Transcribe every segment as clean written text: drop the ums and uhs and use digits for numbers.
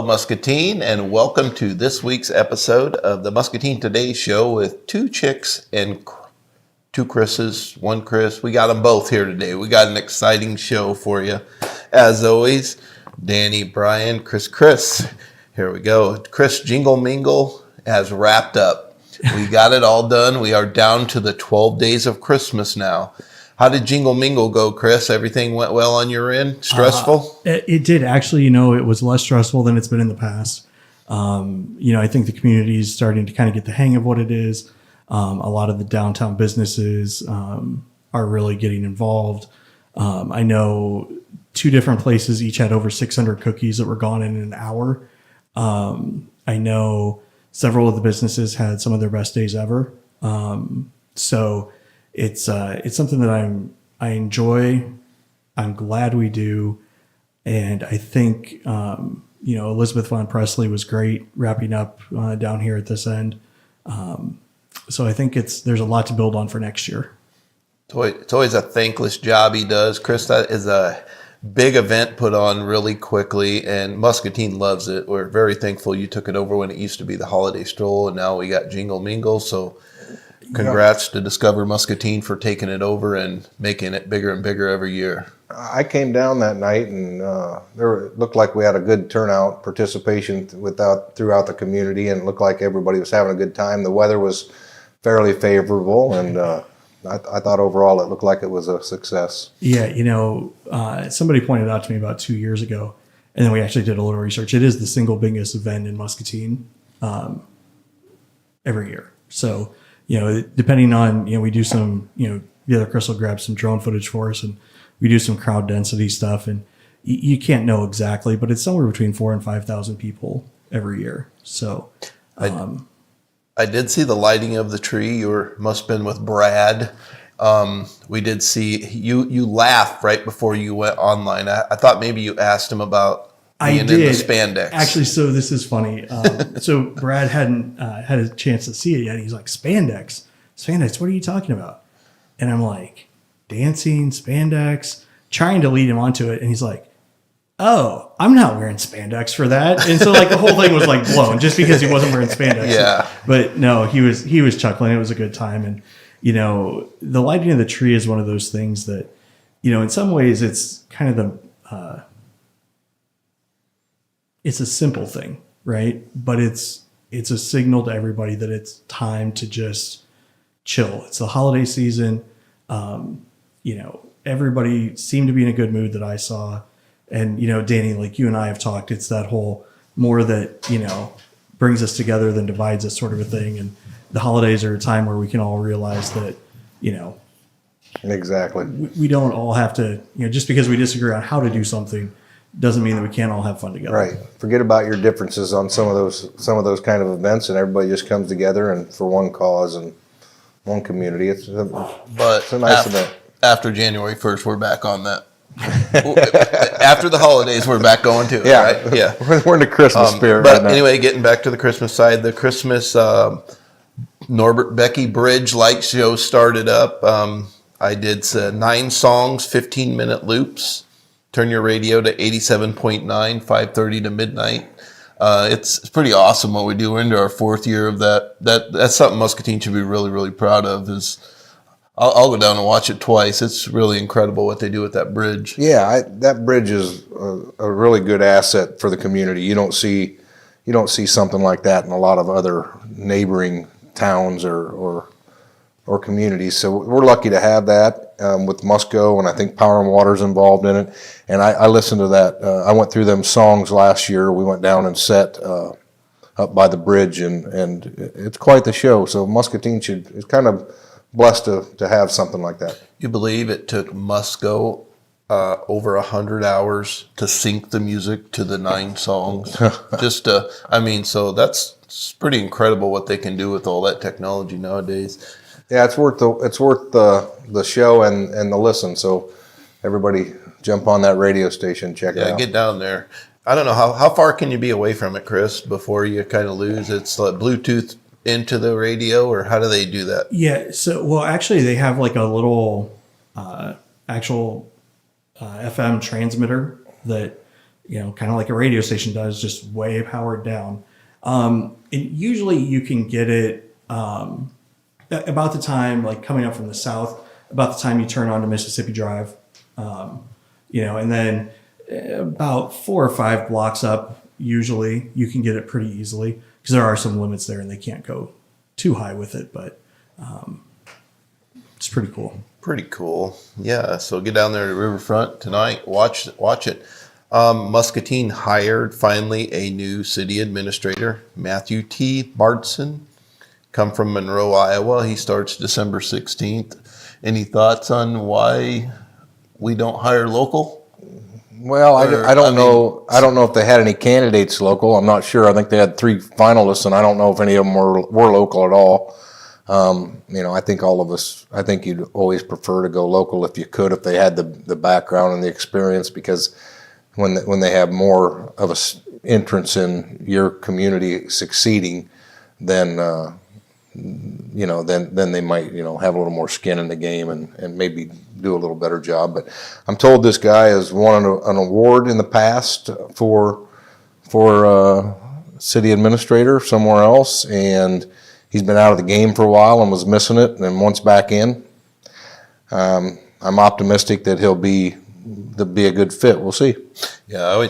Muscatine, and welcome to this week's episode of the Muscatine Today Show with two chicks and two Chris's, one Chris. We got them both here today. We got an exciting show for you. As always, Danny, Brian, Chris. Here we go. Chris Jingle Mingle has wrapped up. We got it all done. We are down to the 12 days of Christmas now. How did Jingle Mingle go, Chris? Everything went well on your end? Stressful? It did. Actually, it was less stressful than it's been in the past. I think the community is starting to kind of get the hang of what it is. A lot of the downtown businesses are really getting involved. I know 2 different places each had over 600 cookies that were gone in an hour. I know several of the businesses had some of their best days ever. So it's something that I enjoy. I'm glad we do. And I think, Elizabeth Von Presley was great wrapping up down here at this end. So I think there's a lot to build on for next year. It's always a thankless job he does. Chris, that is a big event put on really quickly, and Muscatine loves it. We're very thankful you took it over when it used to be the Holiday Stroll, and now we got Jingle Mingle. So congrats to Discover Muscatine for taking it over and making it bigger and bigger every year. I came down that night, and it looked like we had a good turnout, participation throughout the community, and it looked like everybody was having a good time. The weather was fairly favorable, and I thought overall it looked like it was a success. Yeah, somebody pointed out to me about 2 years ago, and then we actually did a little research. It is the single biggest event in Muscatine every year. So, depending on, we do some, the other Chris will grab some drone footage for us, and we do some crowd density stuff, and you can't know exactly, but it's somewhere between 4,000 and 5,000 people every year. So, I did see the lighting of the tree. You must have been with Brad. We did see you laughed right before you went online. I thought maybe you asked him about being in the spandex. Actually, so this is funny. So Brad hadn't had a chance to see it yet. He's like, spandex, what are you talking about? And I'm like, dancing, spandex, trying to lead him onto it. And he's like, oh, I'm not wearing spandex for that. And so the whole thing was blown just because he wasn't wearing spandex. Yeah. But no, he was chuckling. It was a good time. And, the lighting of the tree is one of those things that, in some ways it's kind of it's a simple thing, right? But it's a signal to everybody that it's time to just chill. It's the holiday season. Everybody seemed to be in a good mood that I saw. And, Danny, like you and I have talked, it's that whole more that, brings us together than divides us sort of a thing. And the holidays are a time where we can all realize that, exactly. We don't all have to, just because we disagree on how to do something doesn't mean that we can't all have fun together. Right. Forget about your differences on some of those kind of events, and everybody just comes together and for one cause and one community. It's a nice event. After January 1st, we're back on that. After the holidays, we're back going to it, right? Yeah. We're in the Christmas spirit but right now. Anyway, getting back to the Christmas side, the Christmas Norbert Becky Bridge light show started up. I did 9 songs, 15-minute loops. Turn your radio to 87.9, 5:30 to midnight. It's pretty awesome what we do. We're into our 4th year of that. That's something Muscatine should be really, really proud of. I'll go down and watch it twice. It's really incredible what they do with that bridge. Yeah, that bridge is a really good asset for the community. You don't see something like that in a lot of other neighboring towns or communities. So we're lucky to have that with Musco, and I think Power and Water's involved in it. And I listened to that. I went through them songs last year. We went down and set up by the bridge, and it's quite the show. So Muscatine is kind of blessed to have something like that. You believe it took Musco over 100 hours to sync the music to the 9 songs? So that's pretty incredible what they can do with all that technology nowadays. Yeah, it's worth the show and the listen. So everybody jump on that radio station, check it out. Yeah, get down there. I don't know how far can you be away from it, Chris, before you kind of lose? It's like Bluetooth into the radio, or how do they do that? Yeah, so actually they have like a little actual FM transmitter that kind of like a radio station does, just way powered down. And usually you can get it about the time, like coming up from the south, about the time you turn onto Mississippi Drive, and then about 4 or 5 blocks up, usually you can get it pretty easily because there are some limits there and they can't go too high with it, but it's pretty cool. Pretty cool. Yeah. So get down there to Riverfront tonight. Watch it. Muscatine hired finally a new city administrator, Matthew T. Bardson, come from Monroe, Iowa. He starts December 16th. Any thoughts on why we don't hire local? Well, I don't know. I don't know if they had any candidates local. I'm not sure. I think they had 3 finalists, and I don't know if any of them were local at all. I think all of us. I think you'd always prefer to go local if you could, if they had the background and the experience, because when they have more of a entrance in your community succeeding, then then they might have a little more skin in the game and maybe do a little better job. But I'm told this guy has won an award in the past for city administrator somewhere else, and he's been out of the game for a while and was missing it, and then once back in. I'm optimistic that he'll be a good fit. We'll see. Yeah,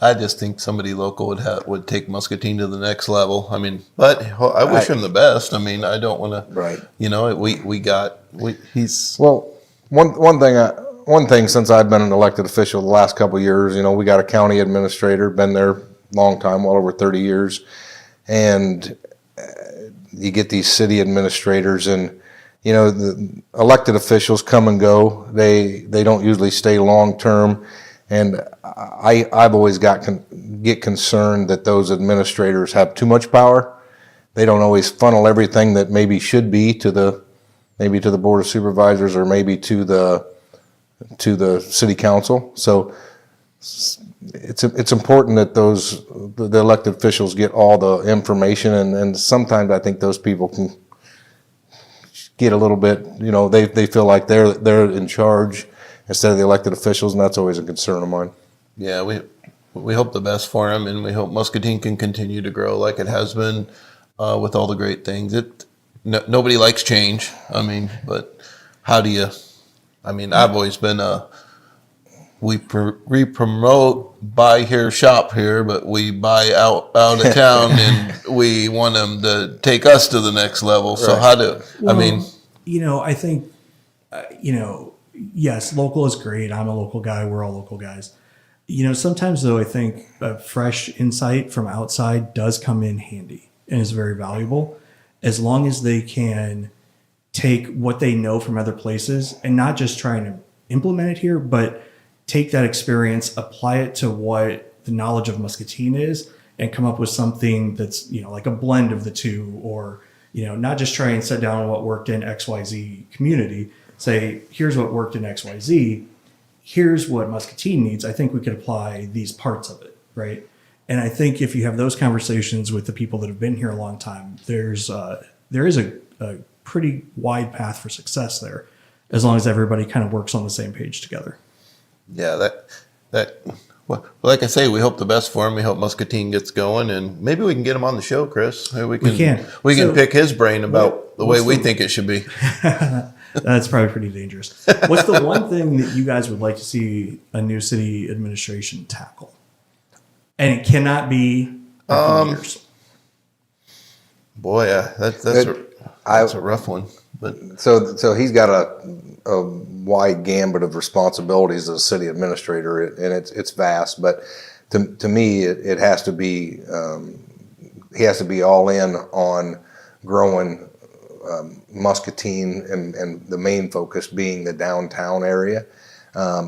I just think somebody local would take Muscatine to the next level. I mean, but I wish him the best. I mean, I don't want to. Right. He's well. One thing since I've been an elected official the last couple of years, we got a county administrator, been there a long time, well over 30 years, and you get these city administrators, and the elected officials come and go. They don't usually stay long term. And I've always get concerned that those administrators have too much power. They don't always funnel everything that maybe should be to the Board of Supervisors or maybe to the City Council. So it's important that the elected officials get all the information, and sometimes I think those people can get a little bit. They feel like they're in charge instead of the elected officials, and that's always a concern of mine. Yeah, we hope the best for him, and we hope Muscatine can continue to grow like it has been with all the great things. Nobody likes change. I mean, but how do you? I mean, I've always been we promote buy here, shop here, but we buy out of town, and we want them to take us to the next level. So Right. I think yes, local is great. I'm a local guy. We're all local guys. Sometimes though, I think a fresh insight from outside does come in handy and is very valuable, as long as they can take what they know from other places and not just trying to implement it here, but take that experience, apply it to what the knowledge of Muscatine is, and come up with something that's, like a blend of the two, or, not just try and set down what worked in XYZ community, say, here's what worked in XYZ, here's what Muscatine needs. I think we could apply these parts of it, right? And I think if you have those conversations with the people that have been here a long time, there is a pretty wide path for success there, as long as everybody kind of works on the same page together. Yeah, well, like I say, we hope the best for him. We hope Muscatine gets going, and maybe we can get him on the show, Chris. Maybe we can pick his brain about the way we think it should be. That's probably pretty dangerous. What's the one thing that you guys would like to see a new city administration tackle? And it cannot be years. Boy, that's a rough one. But So he's got a wide gambit of responsibilities as a city administrator, and it's vast. But to me, it has to be he has to be all in on growing Muscatine, and the main focus being the downtown area.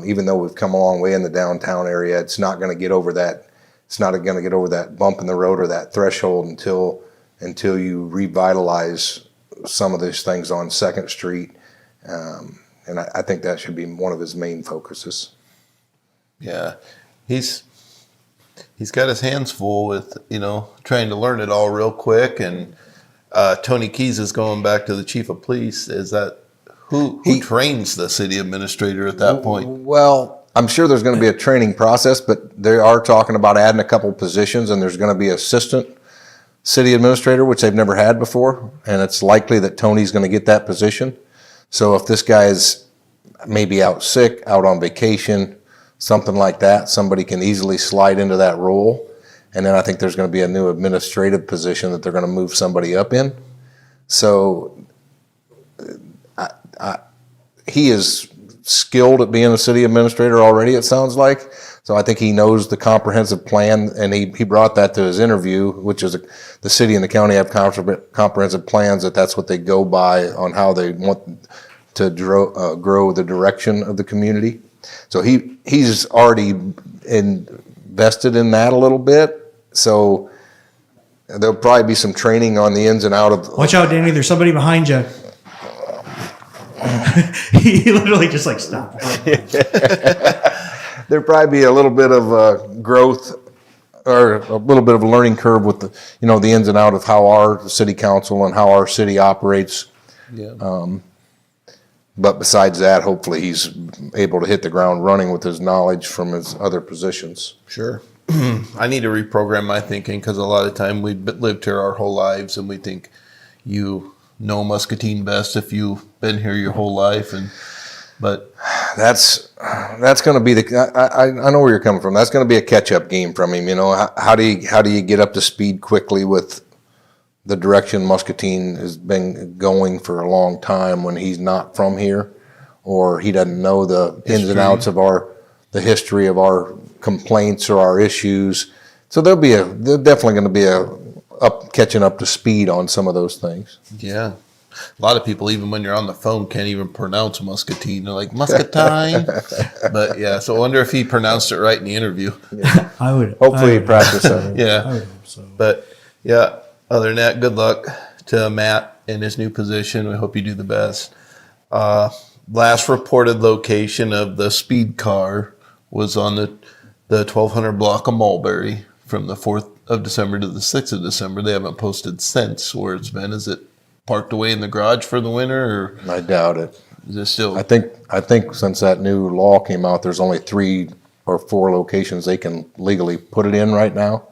Even though we've come a long way in the downtown area, it's not going to get over that. It's not going to get over that bump in the road or that threshold until you revitalize some of those things on 2nd Street. And I think that should be one of his main focuses. yeah, he's got his hands full with trying to learn it all real quick. And Tony Keys is going back to the chief of police. Is that who trains the city administrator at that point? Well, I'm sure there's going to be a training process, but they are talking about adding a couple positions, and there's going to be assistant city administrator, which they've never had before, and it's likely that Tony's going to get that position. So if this guy is maybe out sick, out on vacation, something like that, somebody can easily slide into that role. And then I think there's going to be a new administrative position that they're going to move somebody up in. So he is skilled at being a city administrator already, it sounds like. So I think he knows the comprehensive plan, and he brought that to his interview, which is the city and the county have comprehensive plans, that's what they go by on how they want to grow the direction of the community. So he's already invested in that a little bit. So there'll probably be some training on the ins and out of. Watch out, Danny. There's somebody behind you. He literally just like stopped. There'll probably be a little bit of growth or a little bit of a learning curve with the ins and out of how our city council and how our city operates. Yeah. But besides that, hopefully he's able to hit the ground running with his knowledge from his other positions. Sure. I need to reprogram my thinking, because a lot of time we've lived here our whole lives, and we think you know Muscatine best if you've been here your whole life, but that's going to be I know where you're coming from. That's going to be a catch-up game from him. How do you get up to speed quickly with the direction Muscatine has been going for a long time when he's not from here, or he doesn't know the ins and outs of the history of our complaints or our issues. So they're definitely going to be catching up to speed on some of those things. yeah. A lot of people, even when you're on the phone, can't even pronounce Muscatine. They're like, Muscatine. But yeah, so I wonder if he pronounced it right in the interview. Yeah. Hopefully he practiced that. Yeah. I would hope so. But yeah, other than that, good luck to Matt in his new position. We hope you do the best. Last reported location of the speed car was on the 1200 block of Mulberry from the 4th of December to the 6th of December. They haven't posted since where it's been. Is it parked away in the garage for the winter, or I doubt it. is it still? I think since that new law came out, there's only 3 or 4 locations they can legally put it in right now,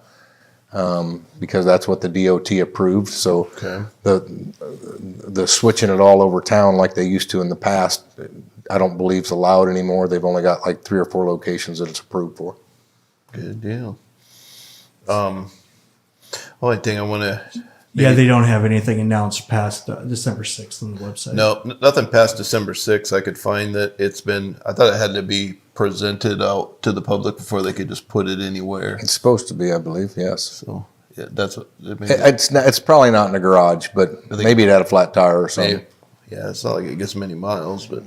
because that's what the DOT approved. So Okay. the switching it all over town like they used to in the past, I don't believe is allowed anymore. They've only got like 3 or 4 locations that it's approved for. Good deal. Only thing I want to. Yeah, they don't have anything announced past December 6th on the website. No, nothing past December 6th. I could find that it's been. I thought it had to be presented out to the public before they could just put it anywhere. It's supposed to be, I believe, yes. So yeah, that's what. It's probably not in the garage, but maybe it had a flat tire or something. Yeah, it's not like it gets many miles, but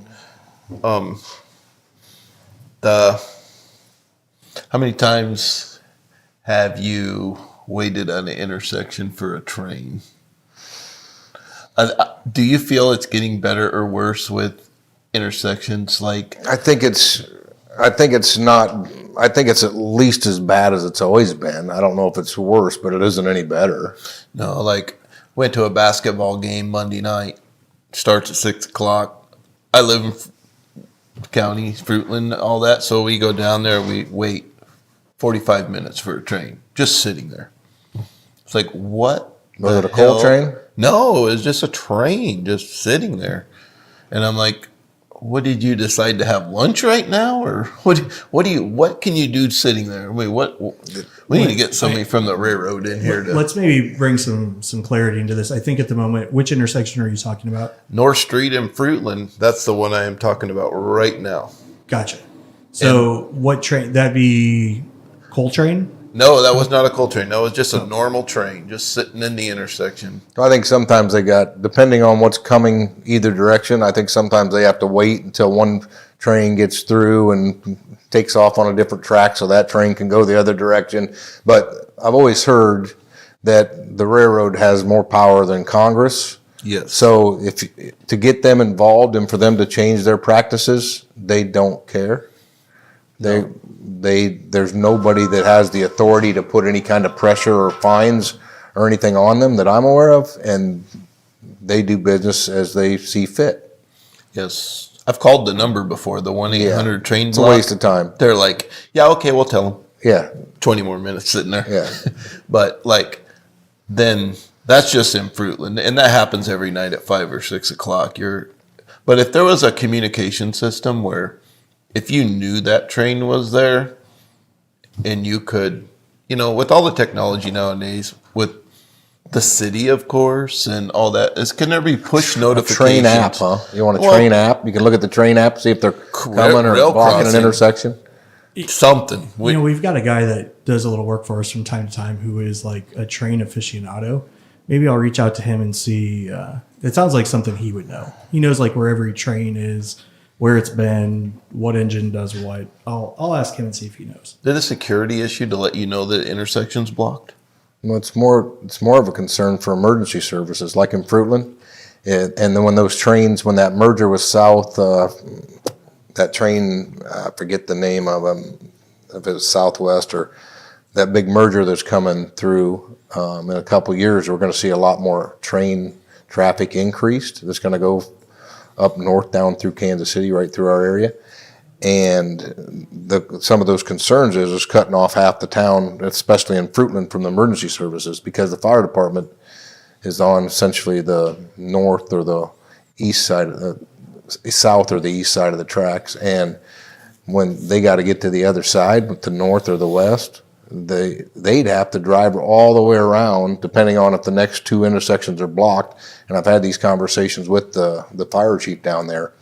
how many times have you waited on an intersection for a train? Do you feel it's getting better or worse with intersections? Like, I think it's at least as bad as it's always been. I don't know if it's worse, but it isn't any better. no, like went to a basketball game Monday night. Starts at 6:00. I live in county, Fruitland, all that. So we go down there. We wait 45 minutes for a train, just sitting there. It's like, what? Was it a coal train? No, it was just a train, just sitting there. And I'm like, what did you decide to have lunch right now, or what can you do sitting there? I mean, we need to get somebody from the railroad in here to. Let's maybe bring some clarity into this. I think at the moment, which intersection are you talking about? North Street in Fruitland. That's the one I am talking about right now. Gotcha. So what train? That'd be coal train? No, that was not a coal train. No, it was just a normal train, just sitting in the intersection. I think sometimes depending on what's coming either direction, I think sometimes they have to wait until one train gets through and takes off on a different track so that train can go the other direction. But I've always heard that the railroad has more power than Congress. Yes. So to get them involved and for them to change their practices, they don't care. There's nobody that has the authority to put any kind of pressure or fines or anything on them that I'm aware of, and they do business as they see fit. Yes. I've called the number before, the 1-800 train It's a block. waste of time. They're like, yeah, okay, we'll tell them. Yeah. 20 more minutes sitting there. Yeah. But like, then that's just in Fruitland, and that happens every night at 5 or 6 o'clock. But if there was a communication system where if you knew that train was there and you could, with all the technology nowadays, with the city, of course, and all that, can there be push notifications? Train app, huh? You want a train app? You can look at the train app, see if they're coming or rail blocking crossing. an intersection. Something. We've got a guy that does a little work for us from time to time who is like a train aficionado. Maybe I'll reach out to him and see. It sounds like something he would know. He knows like where every train is, where it's been, what engine does what. I'll ask him and see if he knows. Is it a security issue to let you know that intersection's blocked? Well, it's more of a concern for emergency services, like in Fruitland. And then when that merger was south, that train, I forget the name of them, if it was Southwest or that big merger that's coming through in a couple of years, we're going to see a lot more train traffic increased. It's going to go up north down through Kansas City, right through our area. And some of those concerns is cutting off half the town, especially in Fruitland, from the emergency services, because the fire department is on essentially the north or the east side, south or the east side of the tracks. And when they got to get to the other side, with the north or the west, they'd have to drive all the way around, depending on if the next two intersections are blocked. And I've had these conversations with the fire chief down there,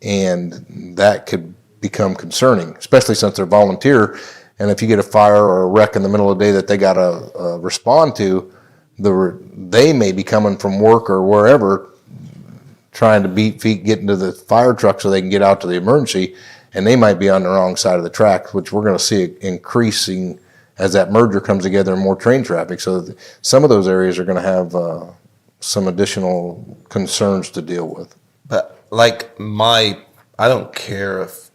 and that could become concerning, especially since they're volunteer. And if you get a fire or a wreck in the middle of the day that they got to respond to, they may be coming from work or wherever, trying to beat feet, get into the fire truck so they can get out to the emergency, and they might be on the wrong side of the track, which we're going to see increasing as that merger comes together and more train traffic. So some of those areas are going to have some additional concerns to deal with. But like I don't care if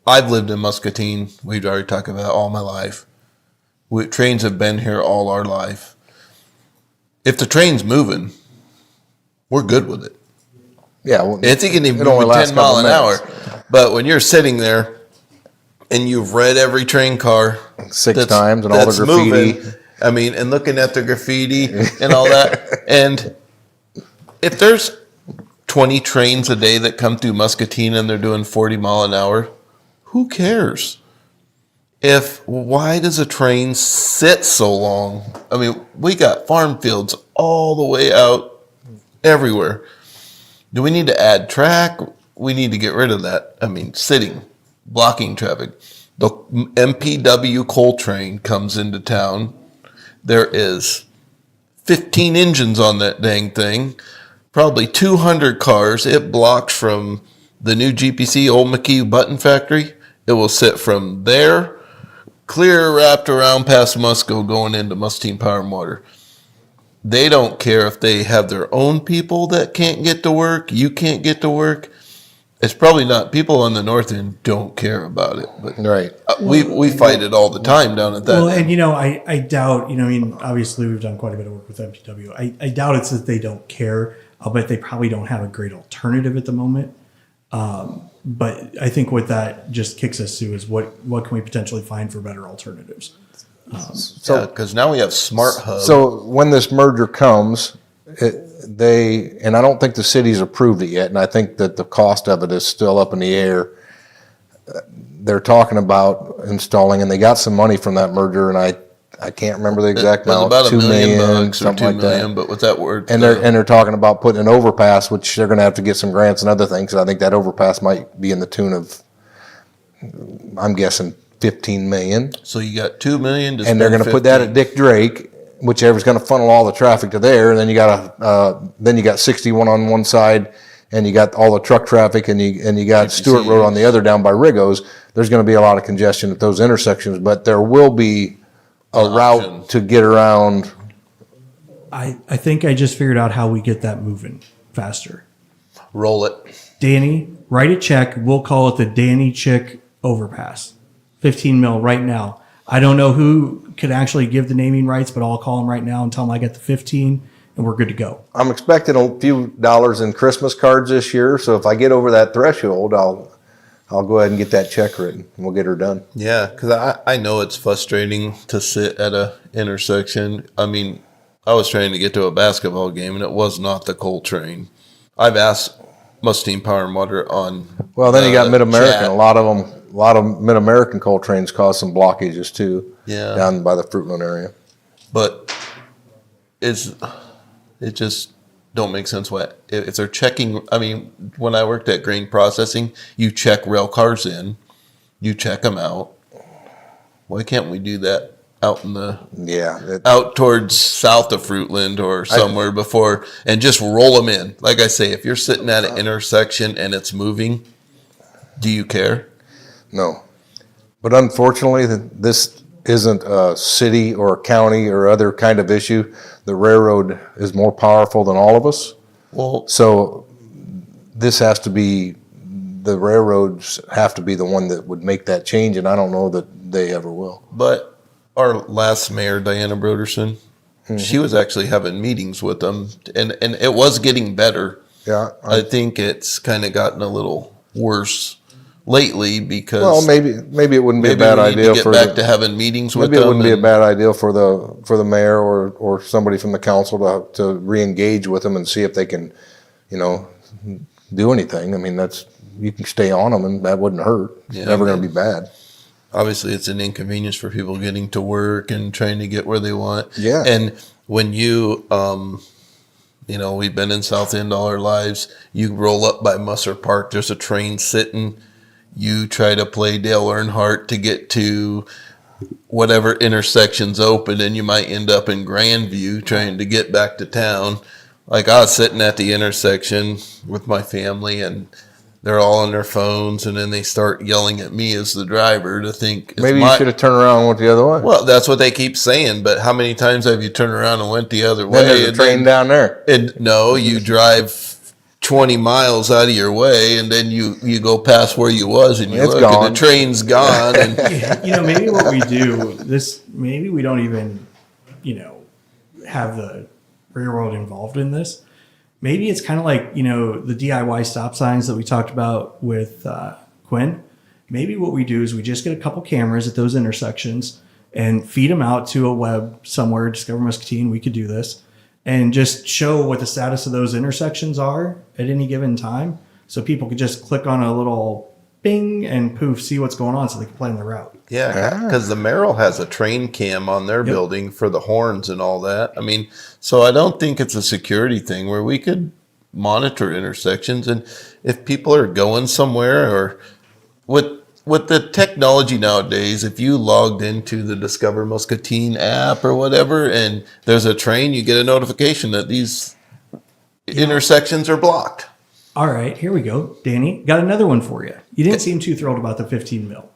I've lived in Muscatine. We've already talked about it all my life. Trains have been here all our life. If the train's moving, we're good with it. Yeah, well, It's even moving 10 mile an hour. But when you're sitting there and you've read every train car six times and all the graffiti. Moving, and looking at the graffiti and all that. And if there's 20 trains a day that come through Muscatine and they're doing 40 mile an hour, who cares? Why does a train sit so long? We got farm fields all the way out everywhere. Do we need to add track? We need to get rid of that. Sitting, blocking traffic. The MPW coal train comes into town. There is 15 engines on that dang thing, probably 200 cars. It blocks from the new GPC Old McKee Button Factory. It will sit from there, clear wrapped around past Musco, going into Muscatine Power and Water. They don't care if they have their own people that can't get to work. You can't get to work. It's probably not. People on the north end don't care about it. But right. We fight it all the time down at that. Well, and I doubt, obviously we've done quite a bit of work with MTW. I doubt it's that they don't care. I'll bet they probably don't have a great alternative at the moment. But I think what that just kicks us to is what can we potentially find for better alternatives? Because now we have Smart Hub. So when this merger comes, and I don't think the city's approved it yet, and I think that the cost of it is still up in the air. They're talking about installing, and they got some money from that merger, and I can't remember the exact amount. About $1 million or something $2 like million, that. but with that word, And they're talking about putting an overpass, which they're going to have to get some grants and other things. I think that overpass might be in the tune of, I'm guessing, $15 million. So you got $2 million to And they're going to put that at Dick Drake, whichever's going to funnel all the traffic to there. And then you got 61 on one side, and you got all the truck traffic, and you got Stewart Road on the other down by Riggo's. There's going to be a lot of congestion at those intersections, but there will be a route to get around. I think I just figured out how we get that moving faster. Roll it. Danny, write a check. We'll call it the Danny Chick Overpass. 15 mil right now. I don't know who could actually give the naming rights, but I'll call him right now and tell him I got the 15 and we're good to go. I'm expecting a few dollars in Christmas cards this year, so if I get over that threshold, I'll I'll go ahead and get that check written, and we'll get her done. Yeah, because I know it's frustrating to sit at a intersection. I mean, I was trying to get to a basketball game, and it was not the coal train. I've asked Muscatine Power and Water on. Well, then you got Mid-American. chat. A lot of Mid-American coal trains cause some blockages too. Yeah. Down by the Fruitland area. But it just don't make sense. What if they're checking? I mean, when I worked at grain processing, you check rail cars in, you check them out. Why can't we do that out in the out towards south of Fruitland or somewhere before, and just roll them in? Like I say, if you're sitting at an intersection and it's moving, do you care? No. But unfortunately, this isn't a city or a county or other kind of issue. The railroad is more powerful than all of us. Well, So this has to be, the railroads have to be the one that would make that change, and I don't know that they ever will. but our last mayor, Diana Broderson, she was actually having meetings with them, and it was getting better. Yeah. I think it's kind of gotten a little worse lately because Well, maybe it wouldn't be a maybe bad we need idea to get for back to having meetings with maybe them. it wouldn't be a and- bad idea for the mayor or somebody from the council to re-engage with them and see if they can, do anything. I mean, you can stay on them and that wouldn't hurt. It's Yeah, never I going mean- to be bad. Obviously, it's an inconvenience for people getting to work and trying to get where they want. Yeah. And when you, we've been in South End all our lives. You roll up by Musser Park. There's a train sitting. You try to play Dale Earnhardt to get to whatever intersection's open, and you might end up in Grandview trying to get back to town. Like I was sitting at the intersection with my family, and they're all on their phones, and then they start yelling at me as the driver to think it's Maybe you should have turned around and went the other way. Well, that's what they keep saying, but how many times have you turned around and went the other way? Then there's a train down there. And no, you drive 20 miles out of your way, and then you go past where you was, and you It's look, gone. and the train's gone. And Maybe what we do maybe we don't even, have the railroad involved in this. Maybe it's kind of like, the DIY stop signs that we talked about with Quinn. Maybe what we do is we just get a couple cameras at those intersections and feed them out to a web somewhere, Discover Muscatine, we could do this, and just show what the status of those intersections are at any given time. So people could just click on a little bing and poof, see what's going on so they can plan the route. yeah, because the Merrill has a train cam on their building for the horns and all that. I mean, so I don't think it's a security thing where we could monitor intersections. And if people are going somewhere, or with the technology nowadays, if you logged into the Discover Muscatine app or whatever, and there's a train, you get a notification that these intersections are blocked. All right, here we go. Danny, got another one for you. You didn't seem too thrilled about the 15 mil.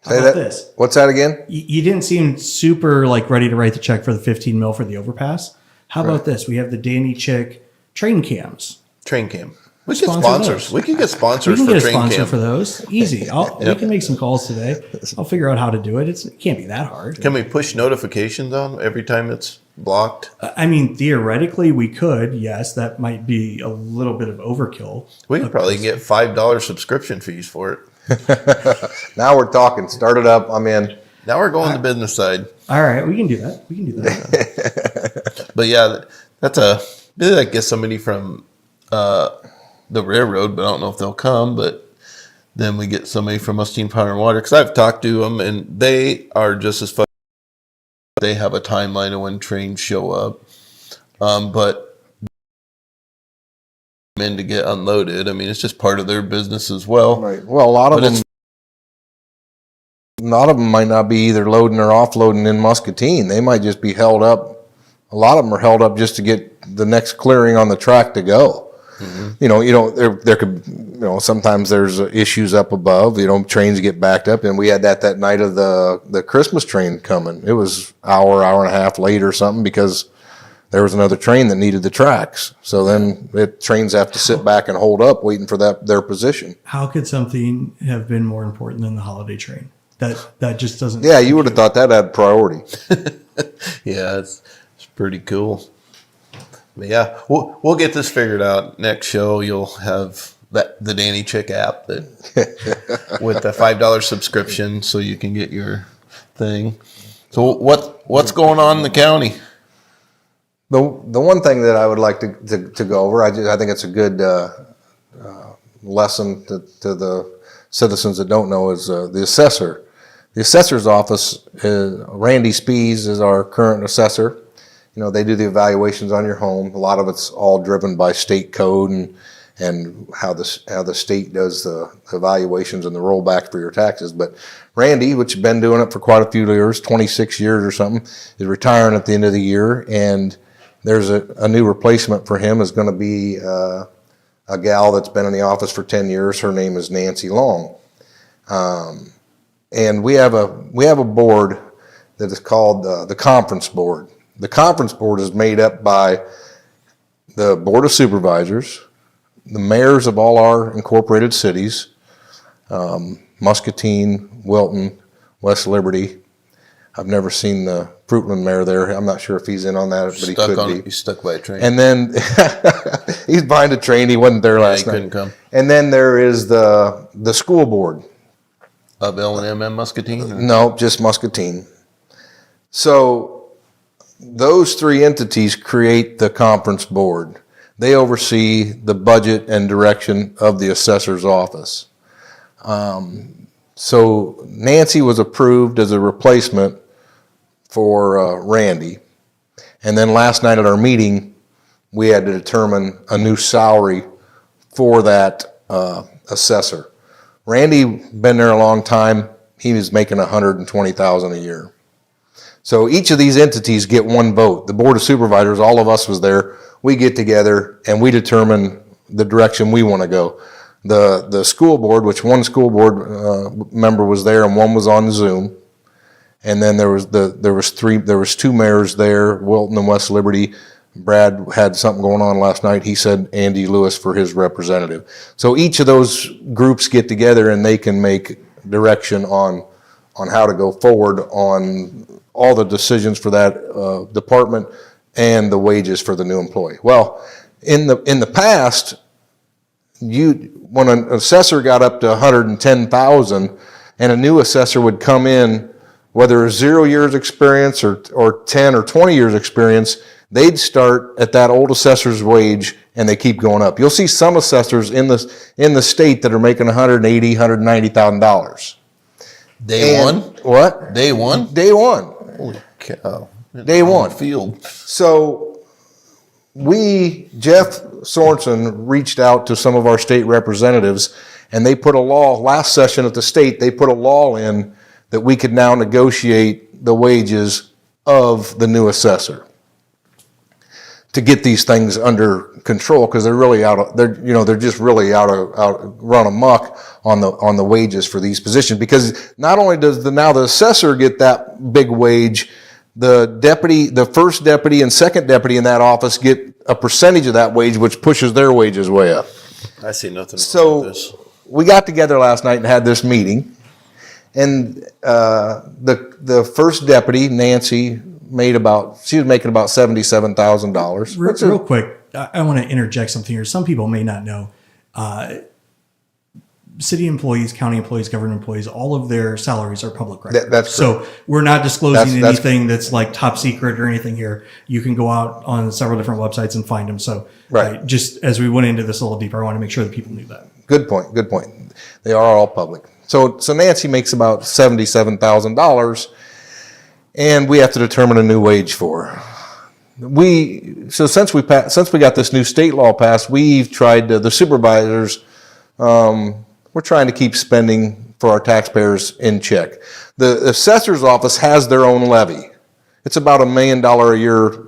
How Say about that. this? What's that again? You didn't seem super ready to write the check for the 15 mil for the overpass. How about this? We have the Danny Chick train cams. Train cam. We get Sponsor sponsors. those. We can get We sponsors can for get a train sponsor cam. for those. Easy. We can make some calls today. I'll figure out how to do it. It can't be that hard. Can we push notifications on every time it's blocked? I mean, theoretically, we could. Yes, that might be a little bit of overkill. We could probably get $5 subscription fees for it. Now we're talking. Start it up. I'm in. Now we're going to the business side. All right, we can do that. We can do that. But yeah, maybe that gets somebody from the railroad, but I don't know if they'll come. But then we get somebody from Muscatine Power and Water, because I've talked to them, and they are just as fun. They have a timeline of when trains show up, but in to get unloaded. I mean, it's just part of their business as well. Right. Well, a lot of But them might not be either loading or offloading in Muscatine. They might just be held up. A lot of them are held up just to get the next clearing on the track to go. Mm-hmm. There could, sometimes there's issues up above, trains get backed up, and we had that night of the Christmas train coming. It was hour and a half late or something because there was another train that needed the tracks. So then trains have to sit back and hold up waiting for their position. How could something have been more important than the holiday train? That just doesn't. Yeah, you would have thought that had priority. Yeah, it's pretty cool. But yeah, we'll get this figured out. Next show, you'll have the Danny Chick app that with the $5 subscription, so you can get your thing. So what's going on in the county? The one thing that I would like to go over, I think it's a good lesson to the citizens that don't know, is the assessor. The assessor's office, Randy Spees is our current assessor. You know, they do the evaluations on your home. A lot of it's all driven by state code and how the state does the evaluations and the rollback for your taxes. But Randy, which has been doing it for quite a few years, 26 years or something, is retiring at the end of the year, and there's a new replacement for him. Is going to be a gal that's been in the office for 10 years. Her name is Nancy Long. And we have a board that is called the Conference Board. The Conference Board is made up by the Board of Supervisors, the mayors of all our incorporated cities, Muscatine, Wilton, West Liberty. I've never seen the Fruitland mayor there. I'm not sure if he's in on that, but he could be. He's stuck by a train. And then he's behind a train. He wasn't there last night. He couldn't come. And then there is the school board. Of L&M and Muscatine? Or? No, just Muscatine. So those three entities create the conference board. They oversee the budget and direction of the assessor's office. So Nancy was approved as a replacement for Randy. And then last night at our meeting, we had to determine a new salary for that assessor. Randy been there a long time. He was making $120,000 a year. So each of these entities get one vote. The Board of Supervisors, all of us was there. We get together and we determine the direction we want to go. The school board, which one school board member was there and one was on Zoom, and then there was two mayors there, Wilton and West Liberty. Brad had something going on last night. He said Andy Lewis for his representative. So each of those groups get together and they can make direction on how to go forward on all the decisions for that department and the wages for the new employee. Well, in the past, when an assessor got up to $110,000 and a new assessor would come in, whether it's 0 years experience or 10 or 20 years experience, they'd start at that old assessor's wage and they keep going up. You'll see some assessors in the state that are making $180,000, $190,000. Day one? What? Day one? Day one. Holy cow. Day one. Field. So Jeff Sorensen reached out to some of our state representatives, and they put a law, last session at the state, they put a law in that we could now negotiate the wages of the new assessor to get these things under control, because they're just really run amok on the wages for these positions. Because not only does now the assessor get that big wage, the first deputy and second deputy in that office get a percentage of that wage, which pushes their wages way up. I see nothing wrong with this. We got together last night and had this meeting, and the first deputy, Nancy, she was making about $77,000. Real quick, I want to interject something here. Some people may not know. City employees, county employees, government employees, all of their salaries are public record. That's so we're not disclosing anything that's like top secret or anything here. You can go out on several different websites and find them. So right. Just as we went into this a little deeper, I want to make sure that people knew that. Good point. They are all public. So Nancy makes about $77,000, and we have to determine a new wage for her. Since we got this new state law passed, we've tried the supervisors. We're trying to keep spending for our taxpayers in check. The assessor's office has their own levy. It's about $1 million a year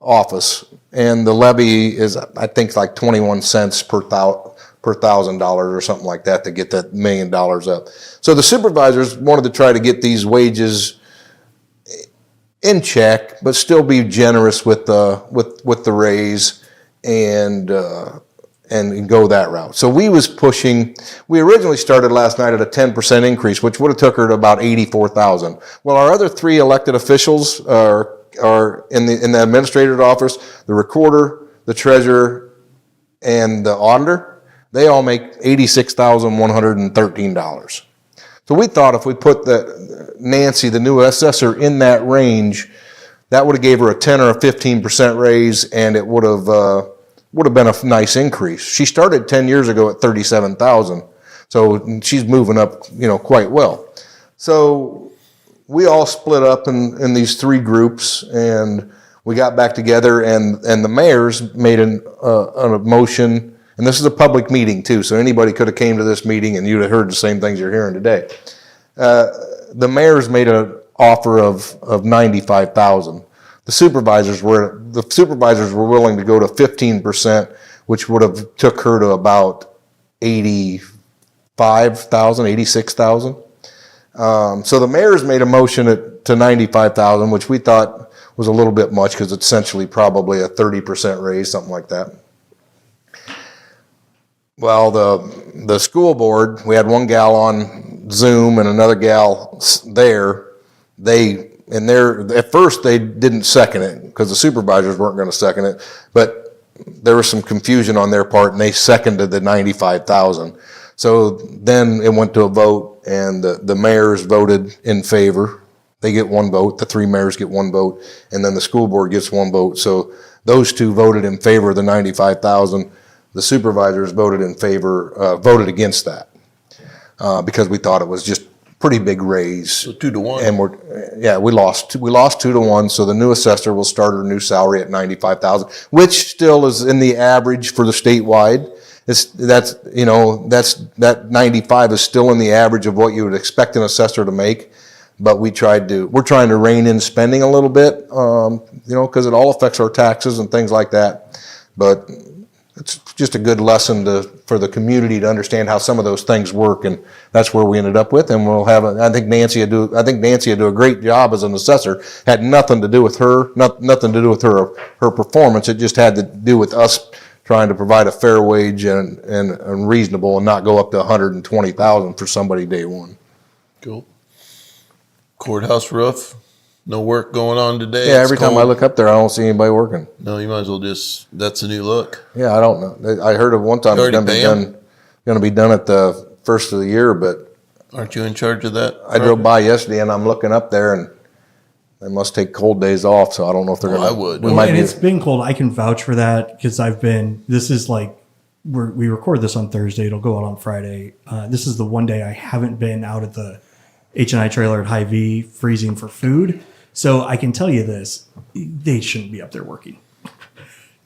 office, and the levy is, I think, like 21 cents per $1,000 or something like that to get that $1 million up. So the supervisors wanted to try to get these wages in check, but still be generous with the raise and go that route. So we originally started last night at a 10% increase, which would have took her to about $84,000. Well, our other three elected officials are in the administrator's office, the recorder, the treasurer, and the auditor. They all make $86,113. So we thought if we put Nancy, the new assessor, in that range, that would have gave her a 10 or a 15% raise, and it would have been a nice increase. She started 10 years ago at $37,000, so she's moving up, quite well. So we all split up in these three groups, and we got back together, and the mayors made a motion. And this is a public meeting too, so anybody could have came to this meeting and you'd have heard the same things you're hearing today. The mayors made an offer of $95,000. The supervisors were willing to go to 15%, which would have took her to about $86,000. So the mayors made a motion to $95,000, which we thought was a little bit much because it's essentially probably a 30% raise, something like that. Well, the school board, we had one gal on Zoom and another gal there. At first they didn't second it because the supervisors weren't going to second it, but there was some confusion on their part, and they seconded the $95,000. So then it went to a vote, and the mayors voted in favor. They get one vote. The three mayors get one vote, and then the school board gets one vote. So those two voted in favor of the $95,000. The supervisors voted voted against that because we thought it was just pretty big raise. So 2-1. And we lost 2-1. So the new assessor will start her new salary at $95,000, which still is in the average for the statewide. That 95 is still in the average of what you would expect an assessor to make. But we're trying to rein in spending a little bit, because it all affects our taxes and things like that. But it's just a good lesson for the community to understand how some of those things work, and that's where we ended up with. And we'll have. I think Nancy would do a great job as an assessor. Had nothing to do with her, nothing to do with her performance. It just had to do with us trying to provide a fair wage and reasonable, and not go up to $120,000 for somebody day one. Cool. Courthouse roof. No work going on today. Yeah, every time I look up there, I don't see anybody working. No, you might as well that's a new look. Yeah, I don't know. I heard of one time it's going to be done at the first of the year, but aren't you in charge of that? I drove by yesterday and I'm looking up there, and they must take cold days off, so I don't know if they're going to. I would. It's been cold. I can vouch for that because this is like, we record this on Thursday. It'll go out on Friday. This is the one day I haven't been out at the H&I trailer at Hy-Vee freezing for food. So I can tell you this, they shouldn't be up there working.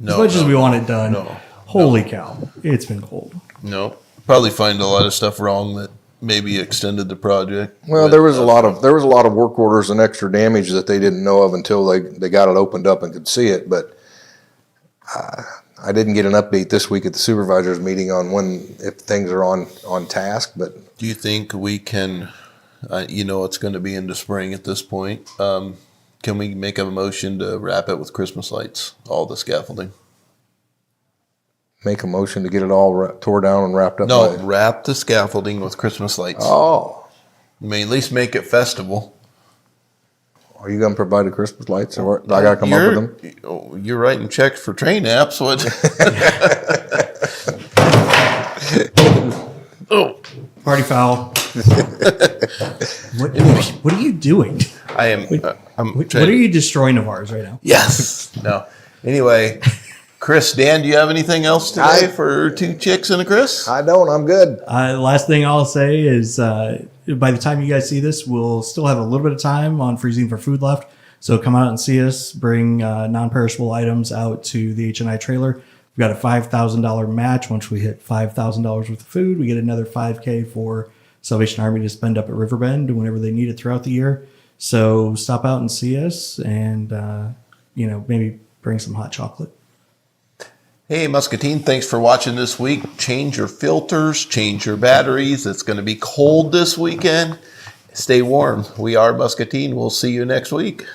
As much as we want it done, holy cow, it's been cold. No, probably find a lot of stuff wrong that maybe extended the project. Well, there was a lot of work orders and extra damage that they didn't know of until they got it opened up and could see it. But I didn't get an update this week at the supervisors meeting on if things are on task. But do you think we can? It's going to be into spring at this point. Can we make a motion to wrap it with Christmas lights, all the scaffolding? Make a motion to get it all tore down and wrapped up? No, wrap the scaffolding with Christmas lights. Oh. I mean, at least make it festival. Are you going to provide the Christmas lights, or I got to come up with them? You're writing checks for train apps. What? Oh. Party foul. What are you doing? I am. What are you destroying of ours right now? Yes. No. Anyway, Chris, Dan, do you have anything else today for two chicks and a Chris? I don't. I'm good. Last thing I'll say is by the time you guys see this, we'll still have a little bit of time on freezing for food left. So come out and see us. Bring non-perishable items out to the H&I trailer. We've got a $5,000 match. Once we hit $5,000 worth of food, we get another $5,000 for Salvation Army to spend up at Riverbend whenever they need it throughout the year. So stop out and see us, and maybe bring some hot chocolate. Hey, Muscatine, thanks for watching this week. Change your filters, change your batteries. It's going to be cold this weekend. Stay warm. We are Muscatine. We'll see you next week.